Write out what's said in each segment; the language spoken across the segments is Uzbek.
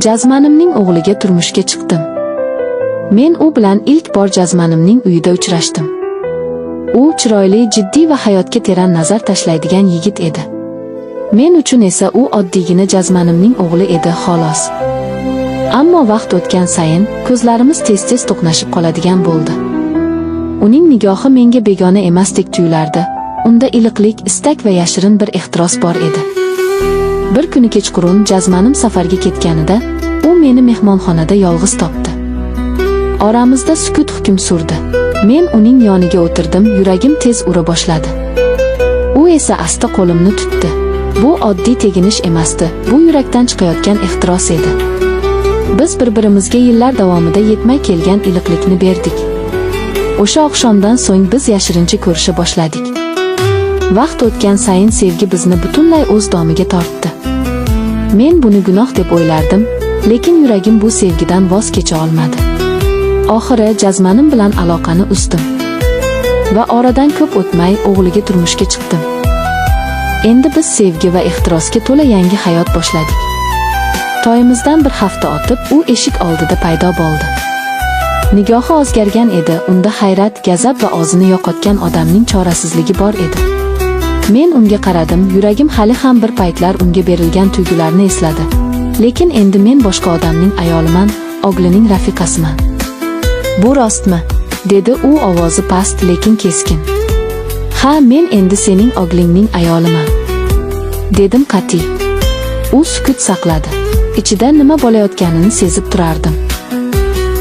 Jazmanimning o'g'liga turmushga chiqdim. Men u bilan ilk bor jazmanimning uyida uchrashdim. U chiroyli, jiddiy va hayotga teran nazar tashlaydigan yigit edi. Men uchun esa u oddiygina jazmanimning o'g'li edi, xolos. Ammo vaqt o'tgan sayin ko'zlarimiz tez-tez to'qnashib qoladigan bo'ldi. Uning nigohi menga begona emasdek tuyulardi. Unda iliqlik, istak va yashirin bir ehtiros bor edi. Bir kuni kechqurun jazmanim safarga ketganida, u meni mehmonxonada yolg'iz topdi. Oramizda sukut hukm surdi. Men uning yoniga o'tirdim, yuragim tez ura boshladi. U esa asta qo'limni tutdi. Bu oddiy teginish emasdi, bu yurakdan chiqayotgan ehtiros edi. Biz bir-birimizga yillar davomida yetmay kelgan iliqlikni berdik. O'sha oqshomdan so'ng biz yashirincha ko'risha boshladik. Vaqt o'tgan sayin sevgi bizni butunlay o'z domiga tortdi. Men buni gunoh deb o'ylardim, lekin yuragim bu sevgidan voz kecha olmadi. Oxiri jazmanim bilan aloqani uzdim. Va oradan ko'p o'tmay o'g'liga turmushga chiqdim. Endi biz sevgi va ehtirosga to'la yangi hayot boshladik. Toyimizdan bir hafta o'tib, u eshik oldida paydo bo'ldi. Nigohi o'zgargan edi, unda hayrat, gazab va o'zini yo'qotgan odamning chorasizligi bor edi. Men unga qaradim, yuragim hali ham bir paytlar unga berilgan tuygularni esladi. Lekin endi men boshqa odamning ayoliman, o'g'lining rafiqasiman. Bu rostmi? Dedi u ovozi past lekin keskin. Ha, men endi sening o'g'lingning ayoliman. Dedim qat'iy. U sukut saqladi. Ichida nima bo'layotganini sezib turardim.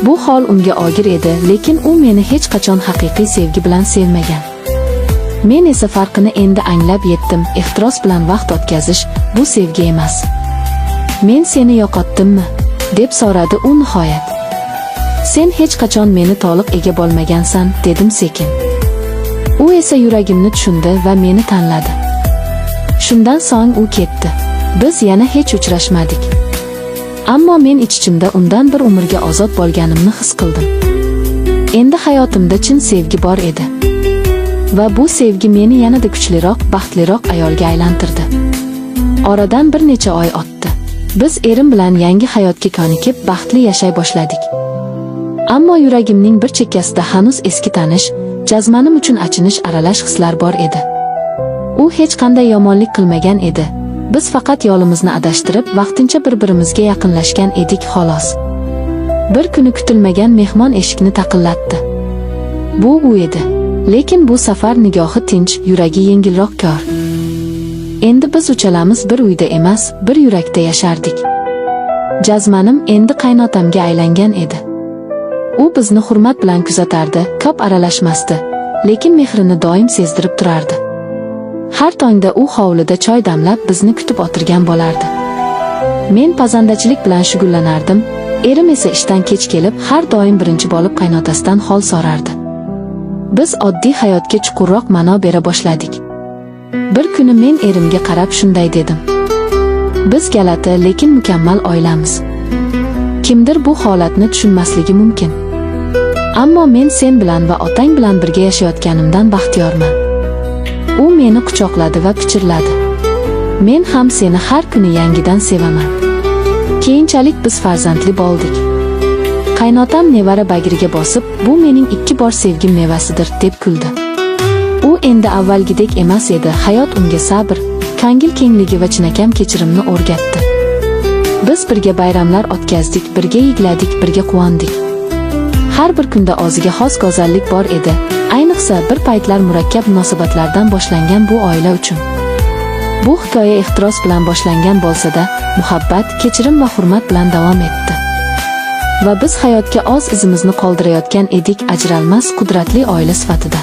Bu hol unga og'ir edi, lekin u meni hech qachon haqiqiy sevgi bilan sevmagan. Men esa farqini endi anglab yetdim. Ehtiros bilan vaqt o'tkazish bu sevgi emas. Men seni yo'qotdimmi? Deb so'radi u nihoyat. Sen hech qachon meni to'liq ega bo'lmagansan, dedim sekin. U esa yuragimni tushundi va meni tanladi. Shundan so'ng u ketdi. Biz yana hech uchrashmadik. Ammo men ichimda undan bir umrga ozod bo'lganimni his qildim. Endi hayotimda chin sevgi bor edi. Va bu sevgi meni yanada kuchliroq, baxtliroq ayolga aylantirdi. Oradan bir necha oy o'tdi. Biz erim bilan yangi hayotga ko'nikib, baxtli yashay boshladik. Ammo yuragimning bir chekkasida hanuz eski tanish, jazmanim uchun achinish aralash hislar bor edi. U hech qanday yomonlik qilmagan edi. Biz faqat yo'limizni adashtirib, vaqtincha bir-birimizga yaqinlashgan edik, xolos. Bir kuni kutilmagan mehmon eshikni taqillatdi. Bu u edi. Lekin bu safar nigohi tinch, yuragi yengilroq ko'r. Endi biz uchalamiz bir uyda emas, bir yurakda yashardik. Jazmanim endi qaynotamga aylangan edi. U bizni hurmat bilan kuzatardi, ko'p aralashmasdi, lekin mehrini doim sezdirib turardi. Har tongda u hovlida choy damlab bizni kutib o'tirgan bo'lardi. Men pazandachilik bilan shug'ullanardim, erim esa ishdan kech kelib, har doim birinchi bo'lib qaynotasidan hol so'rardi. Biz oddiy hayotga chuqurroq ma'no bera boshladik. Bir kuni men erimga qarab shunday dedim. Biz galati, lekin mukammal oilamiz. Kimdir bu holatni tushunmasligi mumkin. Ammo men sen bilan va otang bilan birga yashayotganimdan baxtiyorman. U meni quchoqladi va pichirladi. Men ham seni har kuni yangidan sevaman. Keyinchalik biz farzandli bo'ldik. Qaynotam nevara bagiriga bosib, bu mening 2 bor sevgim mevasidir, deb kuldi. U endi avvalgidek emas edi, hayot unga sabr, ko'ngil kengligi va chinakam kechirimni o'rgatdi. Biz birga bayramlar o'tkazdik, birga yig'ladik, birga quvondik. Har bir kunda o'ziga xos go'zallik bor edi, ayniqsa bir paytlar murakkab munosabatlardan boshlangan bu oila uchun. Bu hikoya ehtiros bilan boshlangan bo'lsa-da, muhabbat, kechirim va hurmat bilan davom etdi. Va biz hayotga o'z izimizni qoldirayotgan edik, ajralmas, qudratli oila sifatida.